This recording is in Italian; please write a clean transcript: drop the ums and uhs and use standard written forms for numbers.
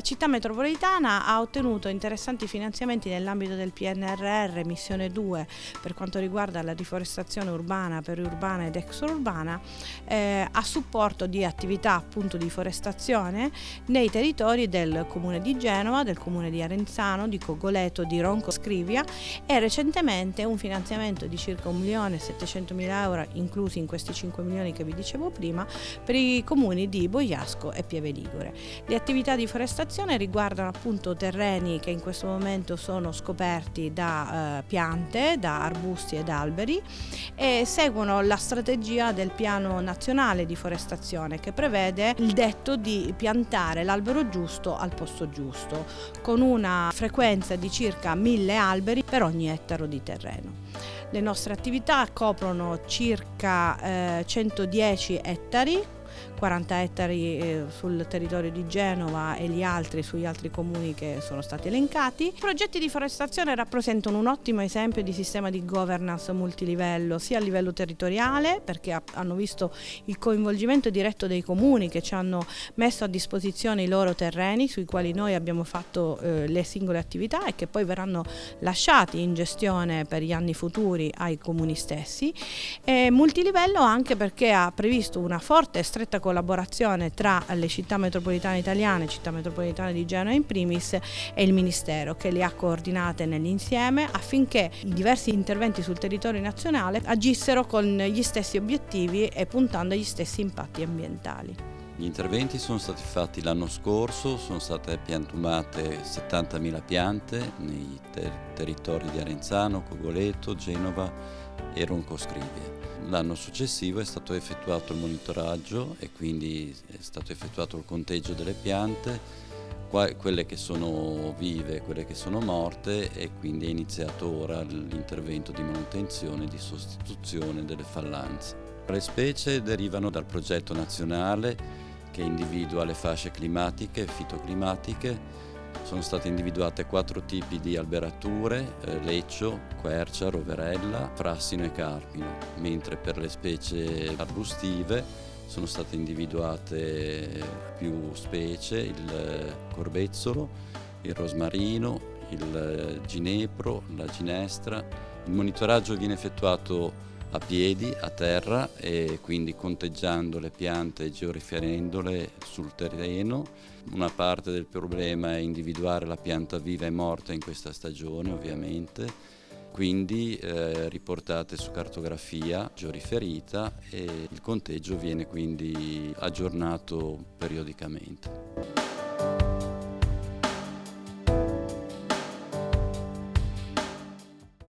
Città metropolitana ha ottenuto interessanti finanziamenti nell'ambito del PNRR Missione 2 per quanto riguarda la riforestazione urbana, periurbana ed extraurbana, a supporto di attività appunto di forestazione nei territori del Comune di Genova, del Comune di Arenzano, di Cogoleto, di Ronco Scrivia, e recentemente un finanziamento di circa 1.700.000 euro, inclusi in questi 5 milioni che vi dicevo prima, per i comuni di Bogliasco e Pieve Ligure. Le attività di forestazione riguardano appunto terreni che in questo momento sono scoperti da piante, da arbusti ed alberi, e seguono la strategia del Piano Nazionale di Forestazione, che prevede il detto di piantare l'albero giusto al posto giusto, con una frequenza di circa 1.000 alberi per ogni ettaro di terreno. Le nostre attività coprono circa 110 ettari, 40 ettari sul territorio di Genova e gli altri sugli altri comuni che sono stati elencati. I progetti di forestazione rappresentano un ottimo esempio di sistema di governance multilivello, sia a livello territoriale, perché hanno visto il coinvolgimento diretto dei comuni che ci hanno messo a disposizione i loro terreni sui quali noi abbiamo fatto le singole attività e che poi verranno lasciati in gestione per gli anni futuri ai comuni stessi, e multilivello anche perché ha previsto una forte e stretta collaborazione tra le città metropolitane italiane, città metropolitane di Genova in primis, e il Ministero, che le ha coordinate nell'insieme affinché i diversi interventi sul territorio nazionale agissero con gli stessi obiettivi e puntando agli stessi impatti ambientali. Gli interventi sono stati fatti l'anno scorso, sono state piantumate 70.000 piante nei territori di Arenzano, Cogoleto, Genova e Ronco Scrivia. L'anno successivo è stato effettuato il monitoraggio e quindi è stato effettuato il conteggio delle piante, quelle che sono vive, quelle che sono morte, e quindi è iniziato ora l'intervento di manutenzione e di sostituzione delle fallanze. Le specie derivano dal progetto nazionale che individua le fasce climatiche e fitoclimatiche. Sono state individuate 4 tipi di alberature: leccio, quercia, roverella, frassino e carpino, mentre per le specie arbustive sono state individuate più specie: il corbezzolo, il rosmarino, il ginepro, la ginestra. Il monitoraggio viene effettuato a piedi, a terra, e quindi conteggiando le piante e georiferendole sul terreno. Una parte del problema è individuare la pianta viva e morta in questa stagione, ovviamente, quindi riportate su cartografia georiferita, e il conteggio viene quindi aggiornato periodicamente.